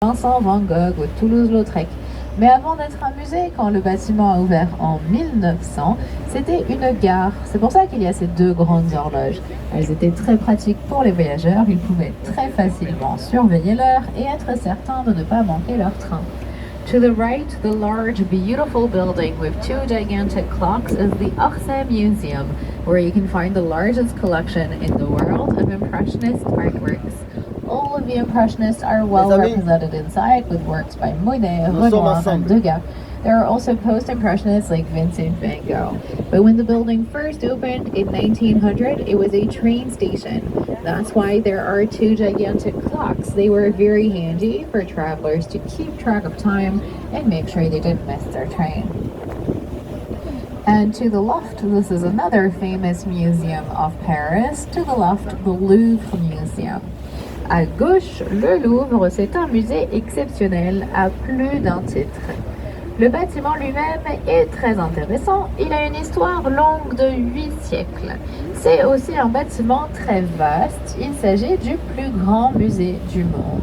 Vincent Van Gogh ou Toulouse-Lautrec. Mais avant d'être un musée, quand le bâtiment a ouvert en 1900, c'était une gare. C'est pour ça qu'il y a ces deux grandes horloges. Elles étaient très pratiques pour les voyageurs. Ils pouvaient très facilement surveiller l'heure et être certains de ne pas manquer leur train. To the right, the large, beautiful building with two gigantic clocks is the Orsay Museum, where you can find the largest collection in the world of Impressionist artworks. All of the Impressionists are well represented inside, with works by Monet, Renoir, and Degas. There are also post-impressionists like Vincent van Gogh. But when the building first opened in 1900, it was a train station. That's why there are two gigantic clocks. They were very handy for travelers to keep track of time and make sure they didn't miss their train. And to the left, this is another famous museum of Paris. To the left, the Louvre Museum. À gauche, le Louvre, c'est un musée exceptionnel à plus d'un titre. Le bâtiment lui-même est très intéressant. Il a une histoire longue de 8 siècles. C'est aussi un bâtiment très vaste. Il s'agit du plus grand musée du monde.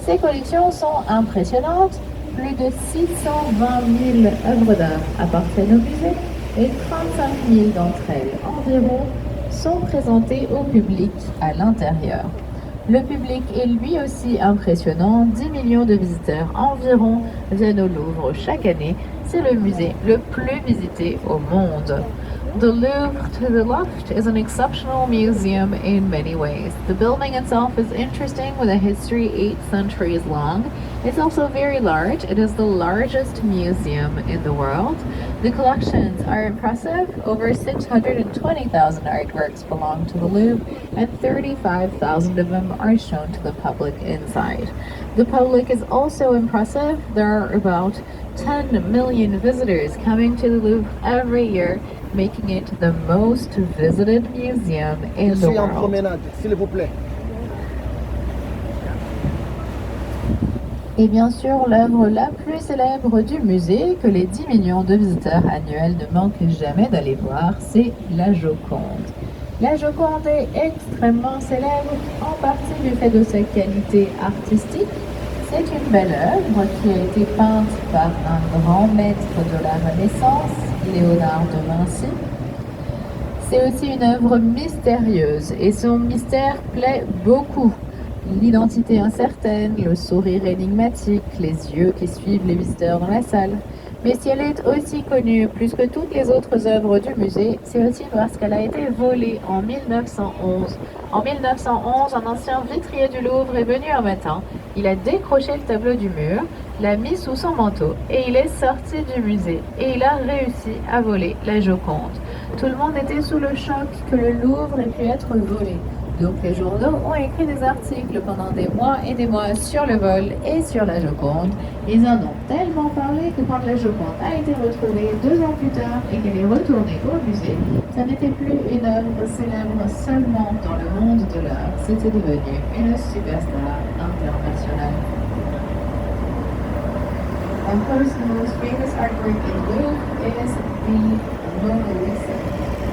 Ses collections sont impressionnantes. Plus de 620 000 œuvres d'art appartiennent au musée et 35 000 d'entre elles environ sont présentées au public à l'intérieur. Le public est lui aussi impressionnant. 10 millions de visiteurs environ viennent au Louvre chaque année. C'est le musée le plus visité au monde. The Louvre to the left is an exceptional museum in many ways. The building itself is interesting with a history 8 centuries long. It's also very large. It is the largest museum in the world. The collections are impressive. Over 620,000 artworks belong to the Louvre and 35,000 of them are shown to the public inside. The public is also impressive. There are about 10 million visitors coming to the Louvre every year, making it the most visited museum in the world. Je suis en promenade, s'il vous plaît. Et bien sûr, l'œuvre la plus célèbre du musée, que les 10 millions de visiteurs annuels ne manquent jamais d'aller voir, c'est la Joconde. La Joconde est extrêmement célèbre, en partie du fait de sa qualité artistique. C'est une belle œuvre qui a été peinte par un grand maître de la Renaissance, Léonard de Vinci. C'est aussi une œuvre mystérieuse et son mystère plaît beaucoup. L'identité incertaine, le sourire énigmatique, les yeux qui suivent les visiteurs dans la salle. Mais si elle est aussi connue plus que toutes les autres œuvres du musée, c'est aussi parce qu'elle a été volée en 1911. En 1911, un ancien vitrier du Louvre est venu un matin, il a décroché le tableau du mur, l'a mis sous son manteau et il est sorti du musée et il a réussi à voler la Joconde. Tout le monde était sous le choc que le Louvre ait pu être volé. Donc les journaux ont écrit des articles pendant des mois et des mois sur le vol et sur la Joconde. Ils en ont tellement parlé que quand la Joconde a été retrouvée 2 ans plus tard et qu'elle est retournée au musée, ça n'était plus une œuvre célèbre seulement dans le monde de l'art, c'était devenu une superstar internationale. Of course, the most famous artwork in the Louvre is the Mona Lisa.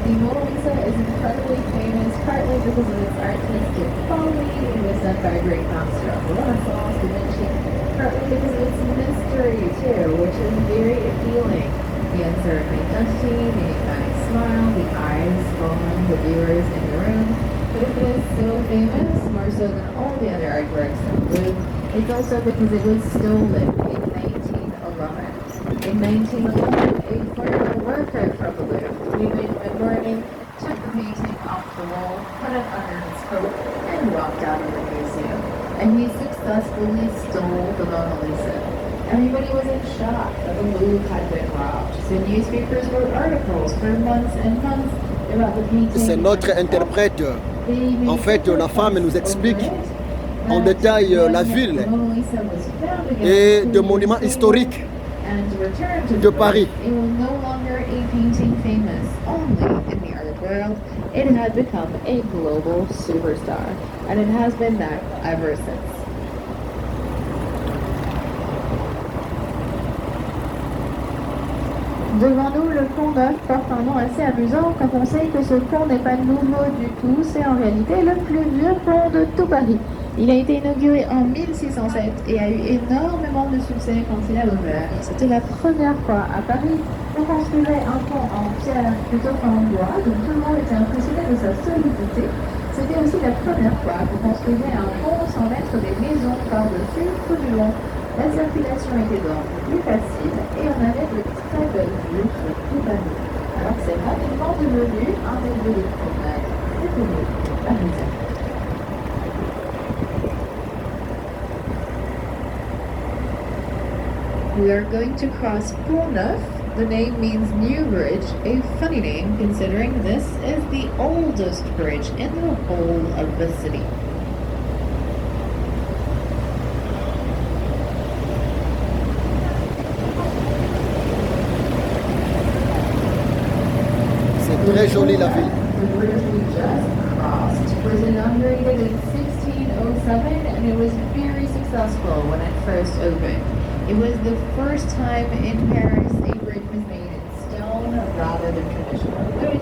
The Mona Lisa is incredibly famous, partly because of its artistic quality. It was done by a great master of the Renaissance, Da Vinci, partly because of its mystery too, which is very appealing. The uncertain identity, the enigmatic smile, the eyes following the viewers in the room. But if it is so famous, more so than all the other artworks in the Louvre, it's also because it was stolen in 1911. In 1911, a former worker from the Louvre, Morning, took the painting off the wall, put it under his coat, and walked out of the museum. And he successfully stole the Mona Lisa. Everybody was in shock that the Louvre had been robbed. So newspapers wrote articles for months and months about the painting. C'est notre interprète. En fait, la femme nous explique en détail la ville et des monuments historiques de Paris. It was no longer a painting famous only in the art world. It had become a global superstar, and it has been that ever since. Devant nous, le pont Neuf porte un nom assez amusant quand on sait que ce pont n'est pas nouveau du tout. C'est en réalité le plus vieux pont de tout Paris. Il a été inauguré en 1607 et a eu énormément de succès quand il a ouvert. C'était la première fois à Paris qu'on construisait un pont en pierre plutôt qu'en bois, donc tout le monde était impressionné de sa solidité. C'était aussi la première fois qu'on construisait un pont sans mettre des maisons par-dessus tout du long. La circulation était donc plus facile et on avait de très belles vues sur tout Paris. Alors c'est rapidement devenu un des lieux de promenade préférés des Parisiens. We are going to cross Pont Neuf. The name means new bridge, a funny name considering this is the oldest bridge in the whole of the city. C'est très joli la ville. The bridge we just crossed was inaugurated in 1607 and it was very successful when it first opened. It was the first time in Paris a bridge was made in stone rather than traditional wood,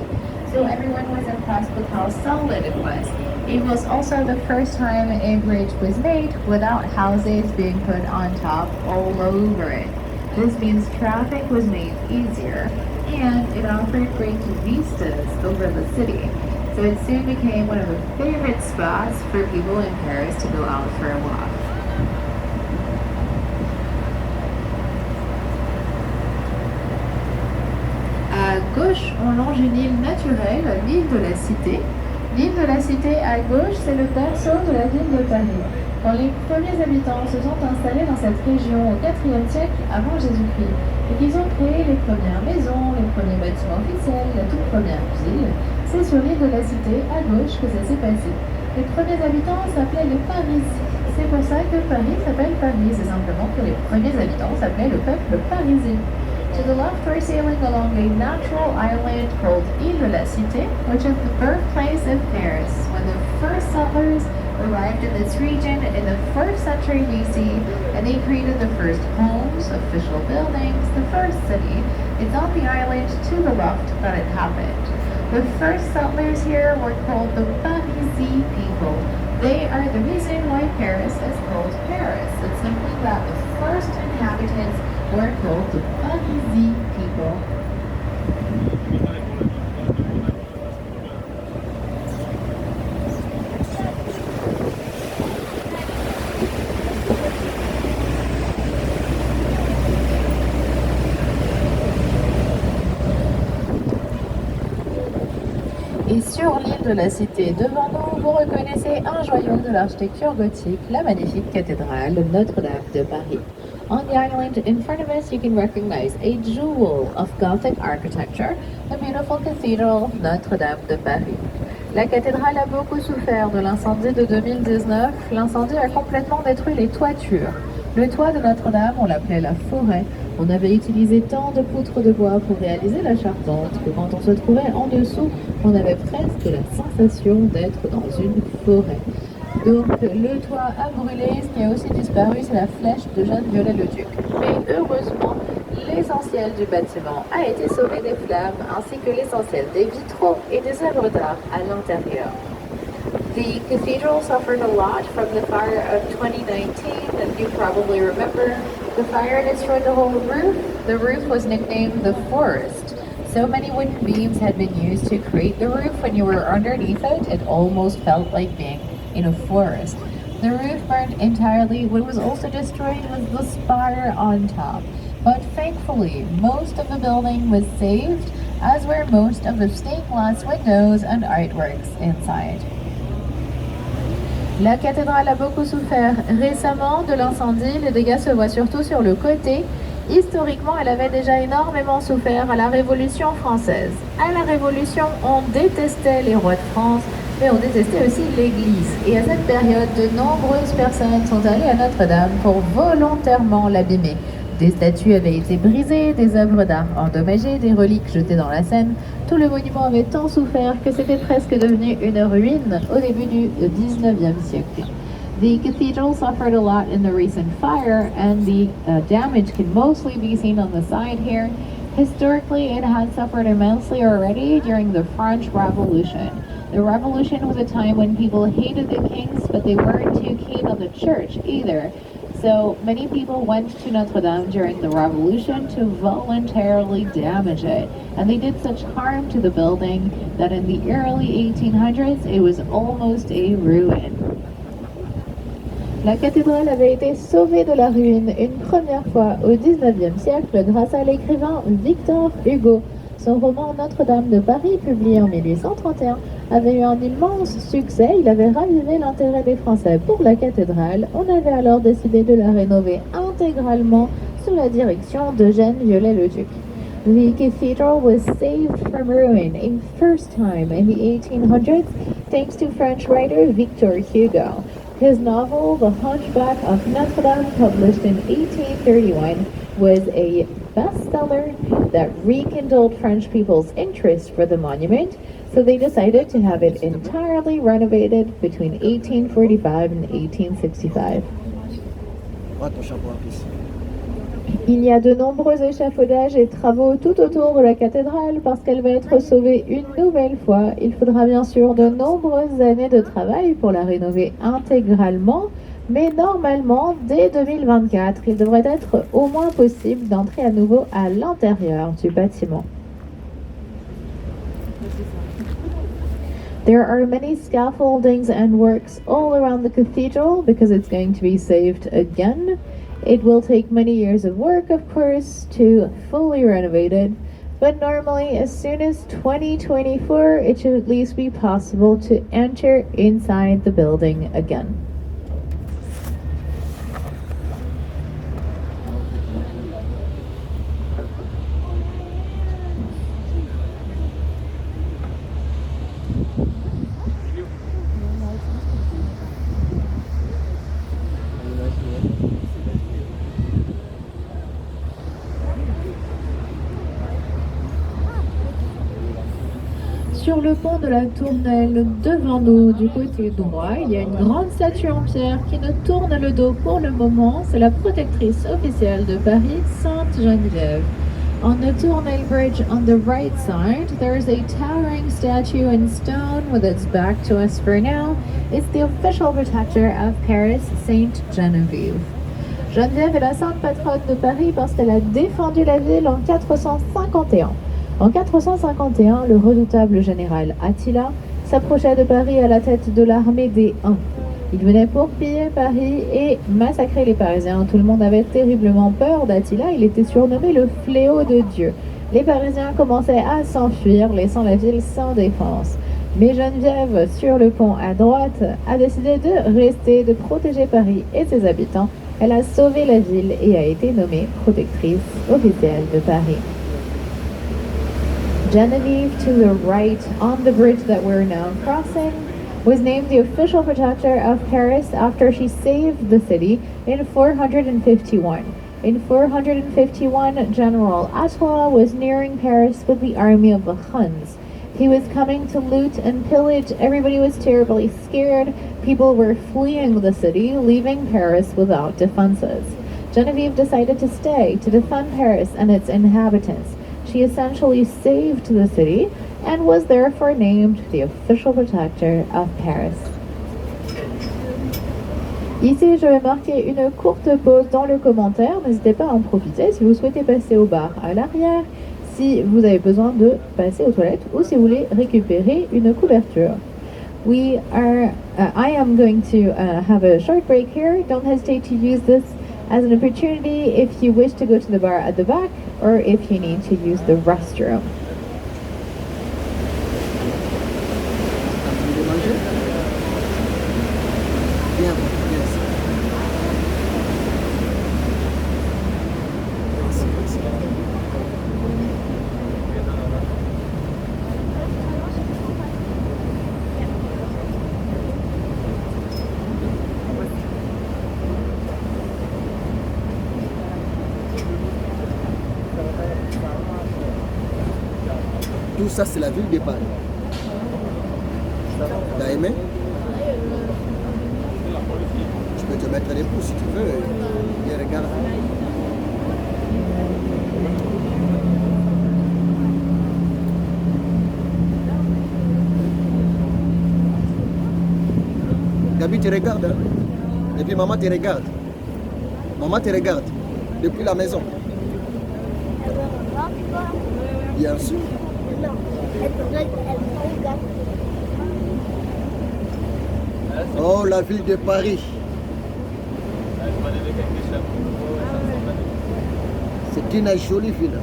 so everyone was impressed with how solid it was. It was also the first time a bridge was made without houses being put on top all over it. This means traffic was made easier, and it offered great vistas over the city. So it soon became one of the favorite spots for people in Paris to go out for a walk. À gauche, on longe une île naturelle, l'île de la Cité. L'île de la Cité à gauche, c'est le berceau de la ville de Paris. Quand les premiers habitants se sont installés dans cette région au IVe siècle avant Jésus-Christ et qu'ils ont créé les premières maisons, les premiers bâtiments officiels, la toute première ville, c'est sur l'île de la Cité à gauche que ça s'est passé. Les premiers habitants s'appelaient les Parisiens. C'est pour ça que Paris s'appelle Paris. C'est simplement que les premiers habitants s'appelaient le peuple parisien. To the left, we're sailing along a natural island called Ile de la Cité, which is the birthplace of Paris. When the first settlers arrived in this region in the 1st century BC, and they created the first homes, official buildings, the first city. It's on the island to the left that it happened. The first settlers here were called the Parisi people. They are the reason why Paris is called Paris. It's simply that the first inhabitants were called the Parisi people. Et sur l'île de la Cité, devant nous, vous reconnaissez un joyau de l'architecture gothique, la magnifique cathédrale Notre-Dame de Paris. On the island in front of us, you can recognize a jewel of Gothic architecture, the beautiful cathedral Notre-Dame de Paris. La cathédrale a beaucoup souffert de l'incendie de 2019. L'incendie a complètement détruit les toitures. Le toit de Notre-Dame, on l'appelait la forêt. On avait utilisé tant de poutres de bois pour réaliser la charpente que quand on se trouvait en dessous, on avait presque la sensation d'être dans une forêt. Donc le toit a brûlé, ce qui a aussi disparu, c'est la flèche de Jeanne Viollet-le-Duc. Mais heureusement, l'essentiel du bâtiment a été sauvé des flammes, ainsi que l'essentiel des vitraux et des œuvres d'art à l'intérieur. The cathedral suffered a lot from the fire of 2019, and you probably remember. The fire destroyed the whole roof. The roof was nicknamed the forest. So many wooden beams had been used to create the roof. When you were underneath it, it almost felt like being in a forest. The roof burned entirely. What was also destroyed was the spire on top. But thankfully, most of the building was saved, as were most of the stained glass windows and artworks inside. La cathédrale a beaucoup souffert récemment de l'incendie. Les dégâts se voient surtout sur le côté. Historiquement, elle avait déjà énormément souffert à la Révolution française. À la Révolution, on détestait les rois de France, mais on détestait aussi l'Église. Et à cette période, de nombreuses personnes sont allées à Notre-Dame pour volontairement l'abîmer. Des statues avaient été brisées, des œuvres d'art endommagées, des reliques jetées dans la Seine. Tout le monument avait tant souffert que c'était presque devenu une ruine au début du 19e siècle. The cathedral suffered a lot in the recent fire, and the damage can mostly be seen on the side here. Historically, it had suffered immensely already during the French Revolution. The Revolution was a time when people hated the kings, but they weren't too keen on the church either. So many people went to Notre Dame during the Revolution to voluntarily damage it. And they did such harm to the building that in the early 1800s, it was almost a ruin. La cathédrale avait été sauvée de la ruine une première fois au XIXe siècle grâce à l'écrivain Victor Hugo. Son roman Notre-Dame de Paris, publié en 1831, avait eu un immense succès. Il avait ravivé l'intérêt des Français pour la cathédrale. On avait alors décidé de la rénover intégralement sous la direction d'Eugène Viollet-le-Duc. The cathedral was saved from ruin a first time in the 1800s thanks to French writer Victor Hugo. His novel, The Hunchback of Notre Dame, published in 1831, was a bestseller that rekindled French people's interest for the monument, so they decided to have it entirely renovated between 1845 and 1865. Il y a de nombreux échafaudages et travaux tout autour de la cathédrale parce qu'elle va être sauvée une nouvelle fois. Il faudra bien sûr de nombreuses années de travail pour la rénover intégralement, mais normalement, dès 2024, il devrait être au moins possible d'entrer à nouveau à l'intérieur du bâtiment. There are many scaffoldings and works all around the cathedral because it's going to be saved again. It will take many years of work, of course, to fully renovate it, but normally as soon as 2024, it should at least be possible to enter inside the building again. Sur le pont de la Tournelle, devant nous, du côté droit, il y a une grande statue en pierre qui nous tourne le dos pour le moment. C'est la protectrice officielle de Paris, Sainte Geneviève. On the Tournelle Bridge on the right side, there is a towering statue in stone with its back to us for now. It's the official protector of Paris, Sainte Geneviève. Geneviève est la sainte patronne de Paris parce qu'elle a défendu la ville en 451. En 451, le redoutable général Attila s'approcha de Paris à la tête de l'armée des Huns. Il venait pour piller Paris et massacrer les Parisiens. Tout le monde avait terriblement peur d'Attila, il était surnommé le fléau de Dieu. Les Parisiens commençaient à s'enfuir, laissant la ville sans défense. Mais Geneviève, sur le pont à droite, a décidé de rester, de protéger Paris et ses habitants. Elle a sauvé la ville et a été nommée protectrice officielle de Paris. Geneviève, to the right on the bridge that we're now crossing, was named the official protector of Paris after she saved the city in 451. In 451, General Attila was nearing Paris with the army of the Huns. He was coming to loot and pillage. Everybody was terribly scared. People were fleeing the city, leaving Paris without defenses. Geneviève decided to stay to defend Paris and its inhabitants. She essentially saved the city and was therefore named the official protector of Paris. Ici, je vais marquer une courte pause dans le commentaire. N'hésitez pas à en profiter si vous souhaitez passer au bar à l'arrière, si vous avez besoin de passer aux toilettes ou si vous voulez récupérer une couverture. I am going to have a short break here. Don't hesitate to use this as an opportunity if you wish to go to the bar at the back or if you need to use the restroom. Tout ça, c'est la ville de Paris. T'as aimé? Je peux te mettre des pouces si tu veux. Et regarde. Gabi te regarde. Hein? Et puis maman te regarde. Maman te regarde. Depuis la maison. Bien sûr. Non, elle regarde. Oh, la ville de Paris. C'est une jolie ville.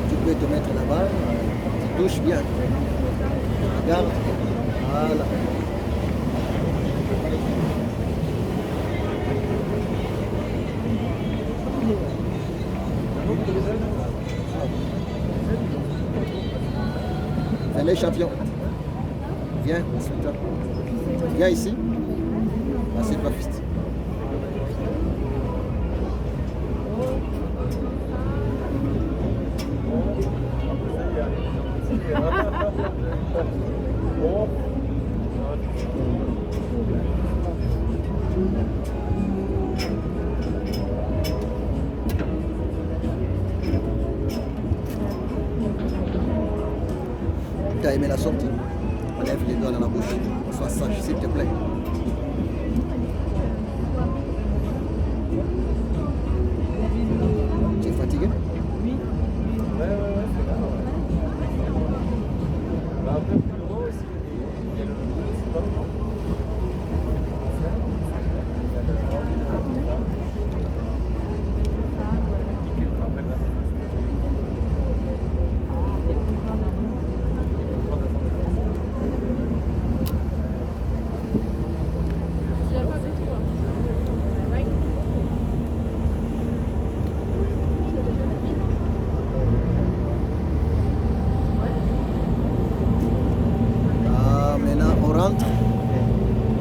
Tu peux te mettre là-bas, tu touches bien. Regarde. Voilà. Allez, champion. Viens, insulte-toi. Viens ici. Ah, c'est pas juste. T'as aimé la sortie? Lève les doigts dans la bouche. Sois sage, s'il te plaît. Tu es fatigué? Oui. Ouais, c'est là. Un peu plus loin aussi. Il y a le c'est pas loin.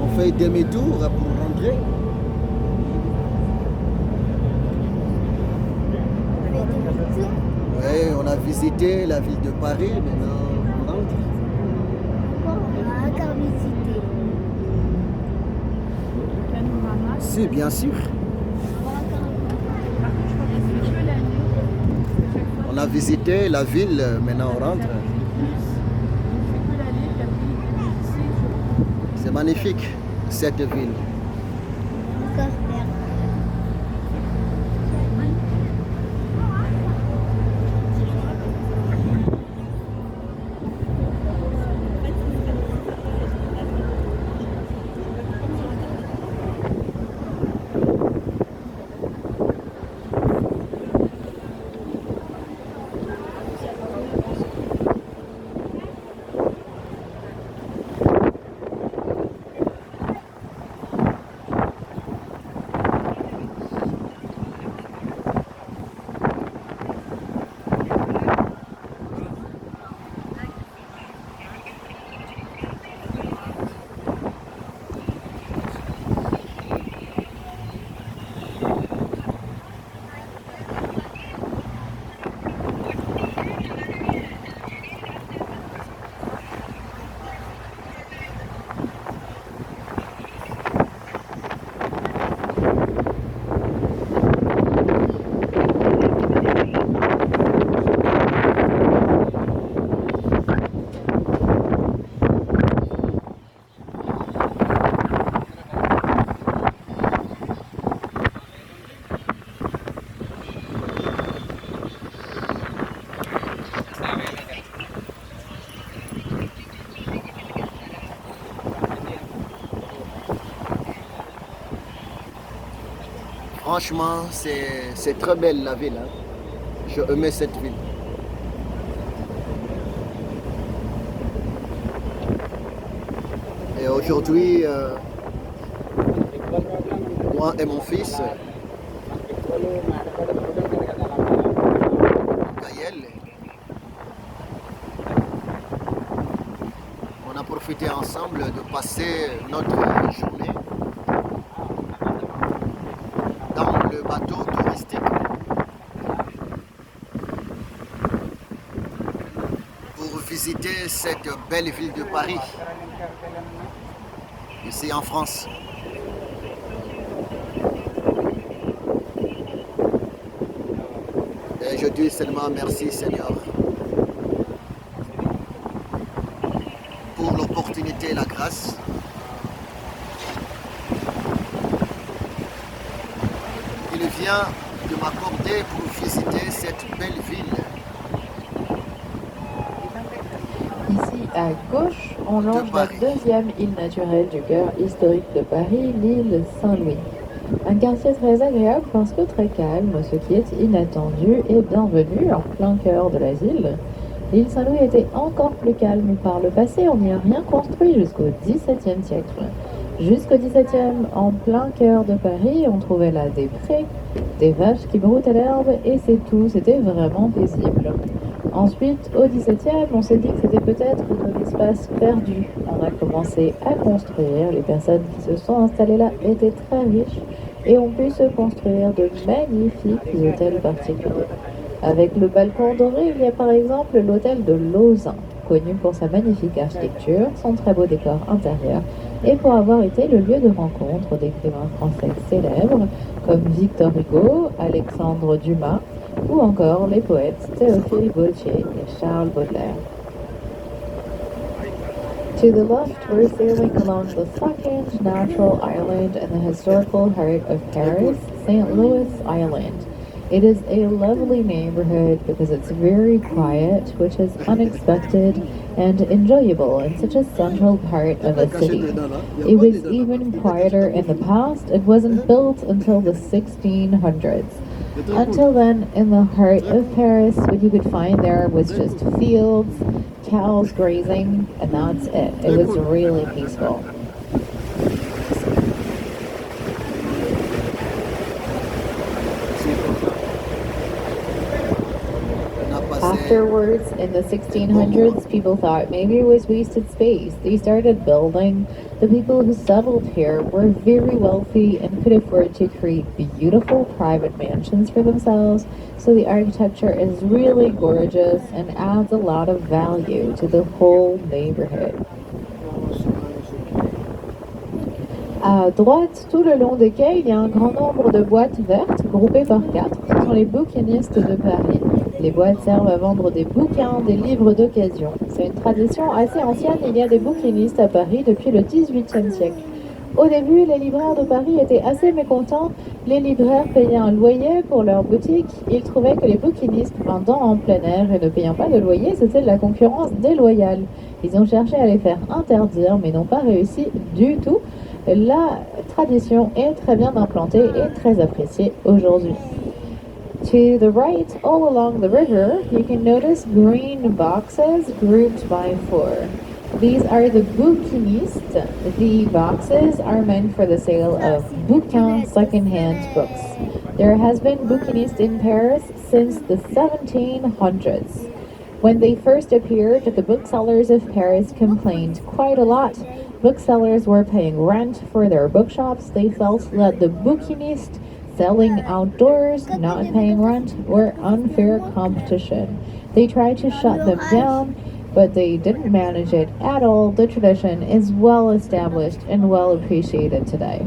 On fait demi-tour pour rentrer. Oui, on a visité la ville de Paris, maintenant on rentre. On a encore visité. Si, bien sûr. On a visité la ville, maintenant on rentre. C'est magnifique, cette ville. Encore faire. Franchement, c'est très belle la ville. Hein. Je aimais cette ville. Et aujourd'hui, moi et mon fils, Gael, on a profité ensemble de passer notre journée dans le bateau touristique pour visiter cette belle ville de Paris, ici en France. je dis seulement merci Seigneur pour l'opportunité et la grâce. Il vient de m'accorder pour visiter cette belle ville. Ici à gauche, on longe la deuxième île naturelle du cœur historique de Paris, l'île Saint-Louis. Un quartier très agréable parce que très calme, ce qui est inattendu et bienvenu en plein cœur de la ville. L'île Saint-Louis était encore plus calme par le passé, on n'y a rien construit jusqu'au XVIIe siècle. Jusqu'au XVIIe, en plein cœur de Paris, on trouvait là des prés, des vaches qui broutaient l'herbe et c'est tout, c'était vraiment paisible. Ensuite, au XVIIe, on s'est dit que c'était peut-être un espace perdu. On a commencé à construire, les personnes qui se sont installées là étaient très riches et ont pu se construire de magnifiques hôtels particuliers. Avec le balcon doré, il y a par exemple l'hôtel de Lausanne, connu pour sa magnifique architecture, son très beau décor intérieur et pour avoir été le lieu de rencontre d'écrivains français célèbres comme Victor Hugo, Alexandre Dumas ou encore les poètes Théophile Gautier et Charles Baudelaire. To the left, we're sailing along the second natural island in the historical heart of Paris, St. Louis Island. It is a lovely neighborhood because it's very quiet, which is unexpected and enjoyable in such a central part of a city. It was even quieter in the past. It wasn't built until the 1600s. Until then, in the heart of Paris, what you could find there was just fields, cows grazing, and that's it. It was really peaceful. Afterwards, in the 1600s, people thought maybe it was wasted space. They started building. The people who settled here were very wealthy and could afford to create beautiful private mansions for themselves. So the architecture is really gorgeous and adds a lot of value to the whole neighborhood. À droite, tout le long des quais, il y a un grand nombre de boîtes vertes groupées par 4. Ce sont les bouquinistes de Paris. Les boîtes servent à vendre des bouquins, des livres d'occasion. C'est une tradition assez ancienne, il y a des bouquinistes à Paris depuis le XVIIIe siècle. Au début, les libraires de Paris étaient assez mécontents. Les libraires payaient un loyer pour leur boutique. Ils trouvaient que les bouquinistes vendant en plein air et ne payant pas de loyer, c'était de la concurrence déloyale. Ils ont cherché à les faire interdire, mais n'ont pas réussi du tout. La tradition est très bien implantée et très appréciée aujourd'hui. To the right, all along the river, you can notice green boxes grouped by 4. These are the bouquinistes. The boxes are meant for the sale of bouquins, second-hand books. There has been bouquinistes in Paris since the 1700s. When they first appeared, the booksellers of Paris complained quite a lot. Booksellers were paying rent for their bookshops. They felt that the bouquinistes selling outdoors, not paying rent, were unfair competition. They tried to shut them down, but they didn't manage it at all. The tradition is well established and well appreciated today.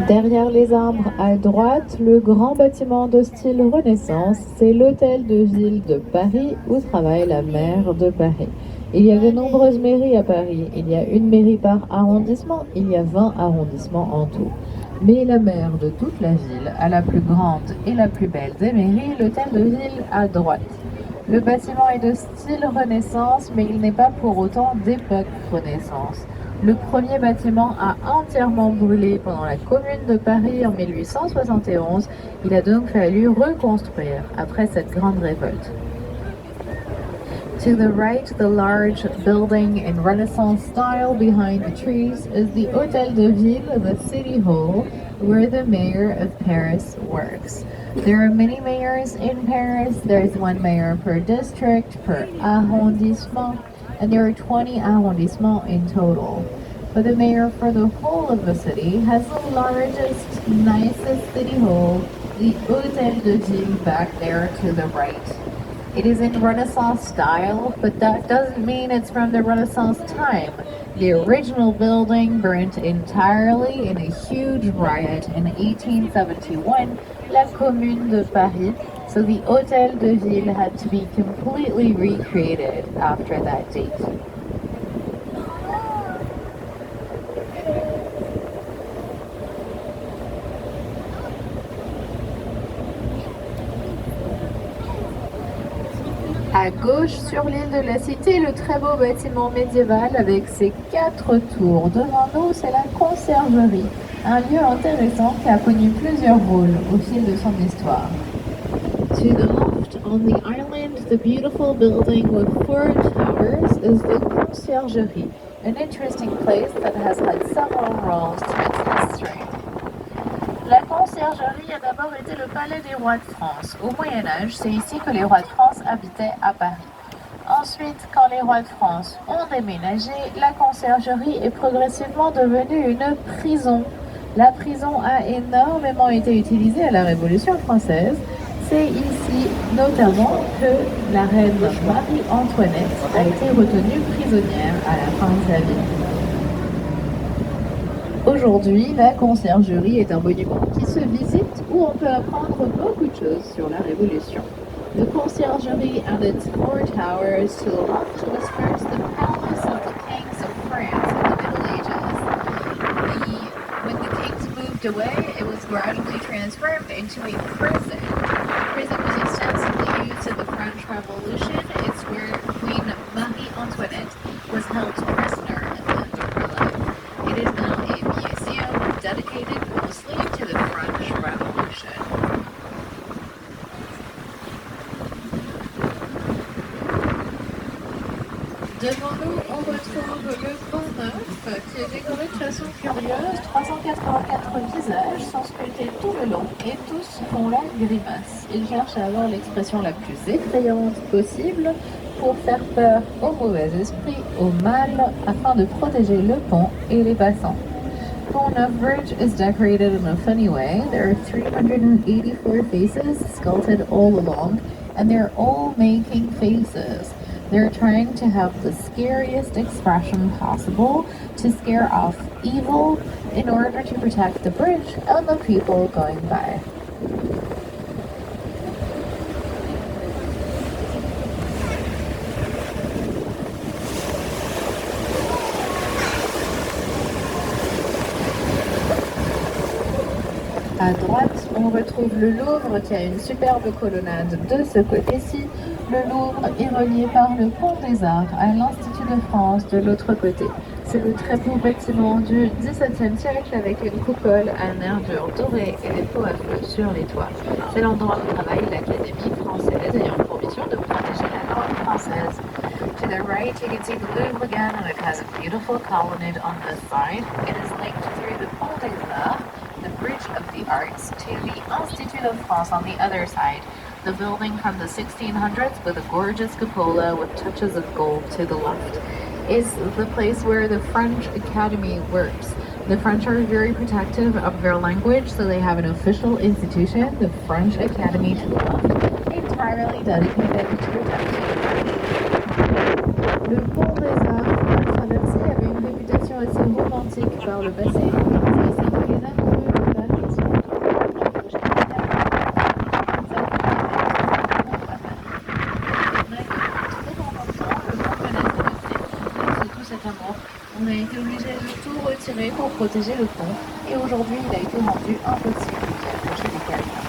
Derrière les arbres à droite, le grand bâtiment de style Renaissance, c'est l'hôtel de ville de Paris où travaille la maire de Paris. Il y a de nombreuses mairies à Paris. Il y a une mairie par arrondissement, il y a 20 arrondissements en tout. Mais la maire de toute la ville a la plus grande et la plus belle des mairies, l'hôtel de ville à droite. Le bâtiment est de style Renaissance, mais il n'est pas pour autant d'époque Renaissance. Le premier bâtiment a entièrement brûlé pendant la Commune de Paris en 1871. Il a donc fallu reconstruire après cette grande révolte. To the right, the large building in Renaissance style behind the trees is the Hôtel de Ville, the city hall, where the mayor of Paris works. There are many mayors in Paris. There's one mayor per district, per arrondissement, and there are 20 arrondissements in total. But the mayor for the whole of the city has the largest, nicest city hall, the Hôtel de Ville back there to the right. It is in Renaissance style, but that doesn't mean it's from the Renaissance time. The original building burnt entirely in a huge riot in 1871, la Commune de Paris, so the Hôtel de Ville had to be completely recreated after that date. À gauche, sur l'île de la Cité, le très beau bâtiment médiéval avec ses 4 tours. Devant nous, c'est la conciergerie, un lieu intéressant qui a connu plusieurs rôles au fil de son histoire. To the left on the island, the beautiful building with 4 towers is the conciergerie, An interesting place that has had several roles to its history. La conciergerie a d'abord été le palais des rois de France. Au Moyen-Âge, c'est ici que les rois de France habitaient à Paris. Ensuite, quand les rois de France ont déménagé, la conciergerie est progressivement devenue une prison. La prison a énormément été utilisée à la Révolution française. C'est ici notamment que la reine Marie-Antoinette a été retenue prisonnière à la fin de sa vie. Aujourd'hui, la conciergerie est un monument qui se visite où on peut apprendre beaucoup de choses sur la Révolution. The conciergerie and its 4 towers to the left was first the palace of the kings of France in the Middle Ages. When the kings moved away, it was gradually transformed into a prison. The prison was extensively used in the French Revolution. It's where Queen Marie-Antoinette was held prisoner at the end of her life. It is now a museum dedicated mostly to the French Revolution. Devant nous, on retrouve le Pont Neuf qui est décoré de façon curieuse. 384 visages sont sculptés tout le long et tous font la grimace. Ils cherchent à avoir l'expression la plus effrayante possible pour faire peur aux mauvais esprits, au mal, afin de protéger le pont et les passants. Pont Neuf Bridge is decorated in a funny way. There are 384 faces sculpted all along, and they're all making faces. They're trying to have the scariest expression possible to scare off evil in order to protect the bridge and the people going by. À droite, on retrouve le Louvre qui a une superbe colonnade de ce côté-ci. Le Louvre est relié par le Pont des Arts à l'Institut de France de l'autre côté. C'est le très beau bâtiment du XVIIe siècle avec une coupole à nervures dorées et des pots à feu sur les toits. C'est l'endroit où travaille l'Académie française ayant pour mission de protéger la langue française. To the right, you can see the Louvre again, and it has a beautiful colonnade on this side. It is linked through the Pont des Arts, the Bridge of the Arts, to the Institut de France on the other side. The building from the 1600s with a gorgeous cupola with touches of gold to the left is the place where the French Academy works. The French are very protective of their language, so they have an official institution, the French Academy to the left, entirely dedicated to protecting French. Le Pont des Arts, à traverser, avait une réputation assez romantique par le passé. C'est que les amoureux de Paris sont on a été obligé de tout retirer pour protéger le pont et aujourd'hui il a été rendu impossible d'y accrocher des camions.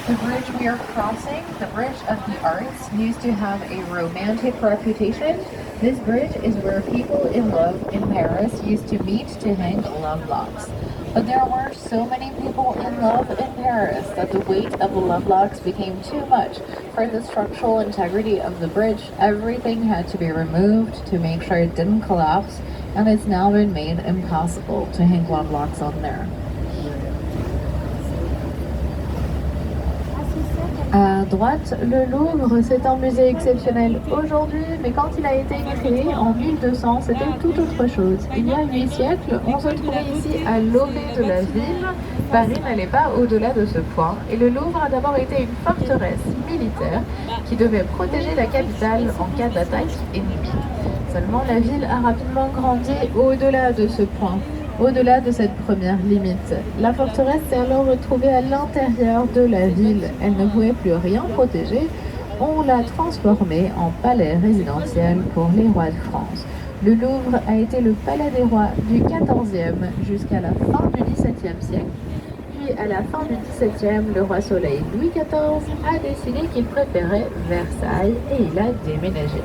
The bridge we are crossing, the Bridge of the Arts, used to have a romantic reputation. This bridge is where people in love in Paris used to meet to hang love locks. But there were so many people in love in Paris that the weight of the love locks became too much for the structural integrity of the bridge. Everything had to be removed to make sure it didn't collapse, and it's now been made impossible to hang love locks on there. À droite, le Louvre, c'est un musée exceptionnel aujourd'hui, mais quand il a été créé en 1200, c'était tout autre chose. Il y a 8 siècles, on se trouvait ici à l'orée de la ville. Paris n'allait pas au-delà de ce point, et le Louvre a d'abord été une forteresse militaire qui devait protéger la capitale en cas d'attaque ennemie. Seulement, la ville a rapidement grandi au-delà de ce point, au-delà de cette première limite. La forteresse s'est alors retrouvée à l'intérieur de la ville. Elle ne pouvait plus rien protéger. On l'a transformée en palais résidentiel pour les rois de France. Le Louvre a été le palais des rois du XIVe jusqu'à la fin du XVIIe siècle. Puis, à la fin du XVIIe, le roi Soleil Louis XIV a décidé qu'il préférait Versailles et il a déménagé.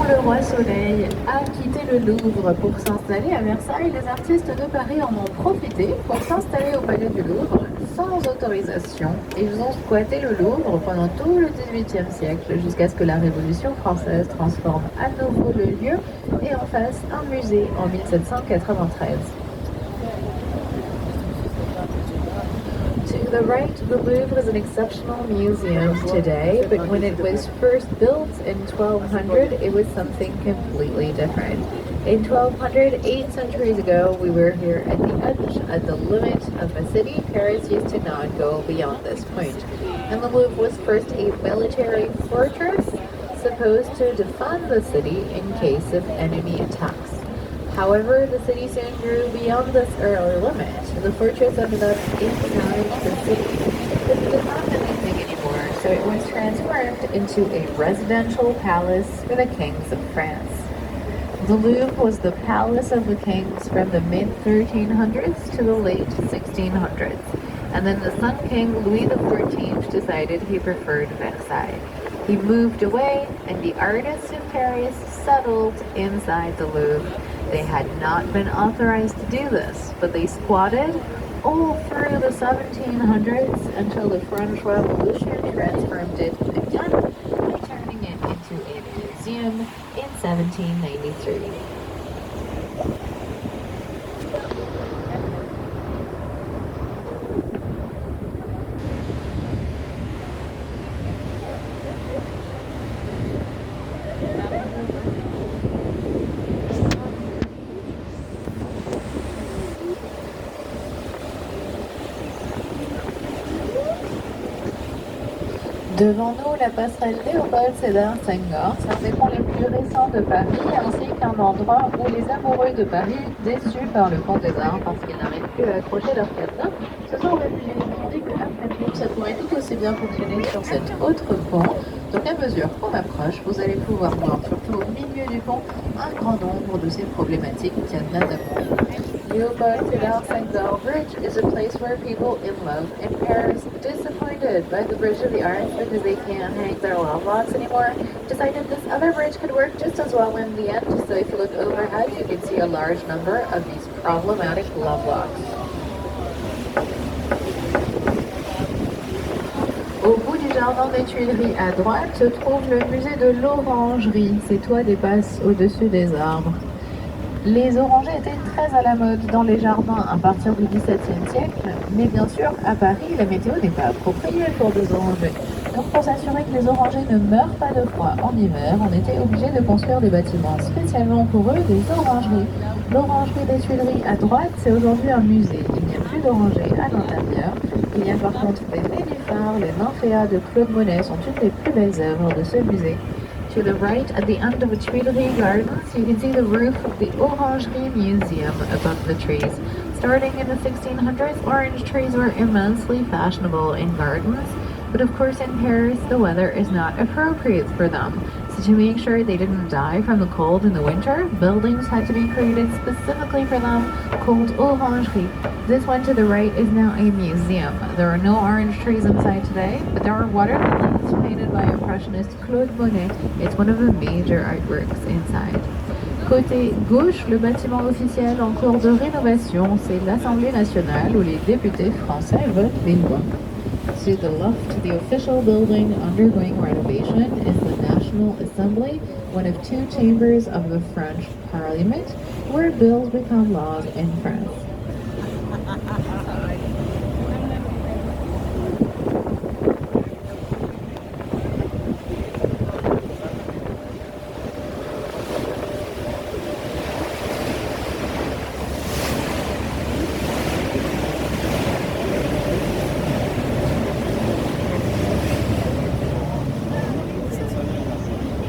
Le roi Soleil a quitté le Louvre pour s'installer à Versailles. Les artistes de Paris en ont profité pour s'installer au palais du Louvre sans autorisation. Ils ont squatté le Louvre pendant tout le XVIIIe siècle jusqu'à ce que la Révolution française transforme à nouveau le lieu et en fasse un musée en 1793. To the right, the Louvre is an exceptional museum today, but when it was first built in 1200, it was something completely different. In 1200, 8 centuries ago, we were here at the edge, at the limit of the city. Paris used to not go beyond this point. And the Louvre was first a military fortress supposed to defend the city in case of enemy attacks. However, the city soon grew beyond this early limit. The fortress ended up inside the city. But it did not have anything anymore, so it was transformed into a residential palace for the kings of France. The Louvre was the palace of the kings from the mid-1300s to the late 1600s. And then the Sun King Louis XIV decided he preferred Versailles. He moved away, and the artists of Paris settled inside the Louvre. They had not been authorized to do this, but they squatted all through the 1700s until the French Revolution transformed it again by turning it into a museum in 1793. Devant nous, la passerelle Léopold Sédar Senghor, c'est un des ponts les plus récents de Paris, ainsi qu'un endroit où les amoureux de Paris, déçus par le pont des Arts parce qu'ils n'arrivent plus à accrocher leur cadenas, se sont réfugiés. On dit qu'après tout, ça pourrait tout aussi bien fonctionner sur cet autre pont. Donc à mesure qu'on approche, vous allez pouvoir voir, surtout au milieu du pont, un grand nombre de ces problématiques cadenas d'amour. Leopold Sédar Senghor Bridge is a place where people in love in Paris, disappointed by the Bridge of the Arts because they can't hang their love locks anymore, decided this other bridge could work just as well in the end. So if you look overhead, you can see a large number of these problematic love locks. Au bout du jardin des Tuileries à droite se trouve le musée de l'Orangerie. Ces toits dépassent au-dessus des arbres. Les orangers étaient très à la mode dans les jardins à partir du XVIIe siècle, mais bien sûr, à Paris, la météo n'est pas appropriée pour des orangers. Donc pour s'assurer que les orangers ne meurent pas de froid en hiver, on était obligé de construire des bâtiments spécialement pour eux, des orangeries. L'orangerie des Tuileries à droite, c'est aujourd'hui un musée. Il n'y a plus d'orangers à l'intérieur. Il y a par contre des nénuphars, les nymphéas de Claude Monet sont une des plus belles œuvres de ce musée. To the right, at the end of the Tuileries Gardens, you can see the roof of the Orangerie Museum above the trees. Starting in the 1600s, orange trees were immensely fashionable in gardens, but of course in Paris, the weather is not appropriate for them. So to make sure they didn't die from the cold in the winter, buildings had to be created specifically for them, called orangerie. This one to the right is now a museum. There are no orange trees inside today, but there are watermelons painted by Impressionist Claude Monet. It's one of the major artworks inside. Côté gauche, le bâtiment officiel en cours de rénovation, c'est l'Assemblée nationale où les députés français votent les lois. To the left, the official building undergoing renovation is the National Assembly, one of two chambers of the French Parliament, where bills become laws in France.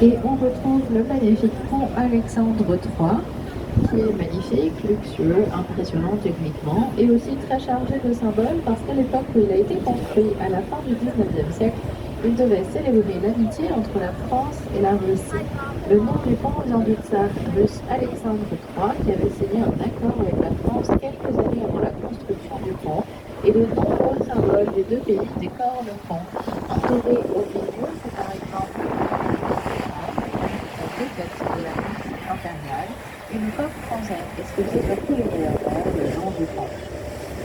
Et on retrouve le magnifique pont Alexandre III, qui est magnifique, luxueux, impressionnant techniquement, et aussi très chargé de symboles parce qu'à l'époque où il a été construit, à la fin du 19e siècle, il devait célébrer l'amitié entre la France et la Russie. Le nom du pont vient du tsar russe Alexandre III qui avait signé un accord avec la France quelques années avant la construction du pont, et de nombreux symboles des deux pays décorent le pont. Entouré au milieu, c'est par exemple la défaite de la Russie impériale, une coque française exposée sur tous les rayons le long du pont.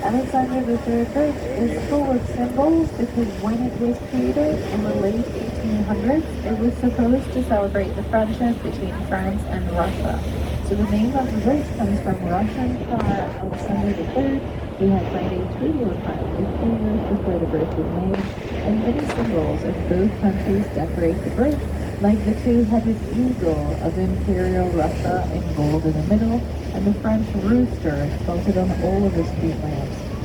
Alexander III Bridge is full of symbols because when it was created in the late 1800s, it was supposed to celebrate the friendship between France and Russia. So the name of the bridge comes from Russian Tsar Alexander III, who had signed a treaty with France 15 years before the bridge was made, and many symbols of both countries decorate the bridge, like the two-headed eagle of Imperial Russia in gold in the middle, and the French rooster spotted on all of the street lamps.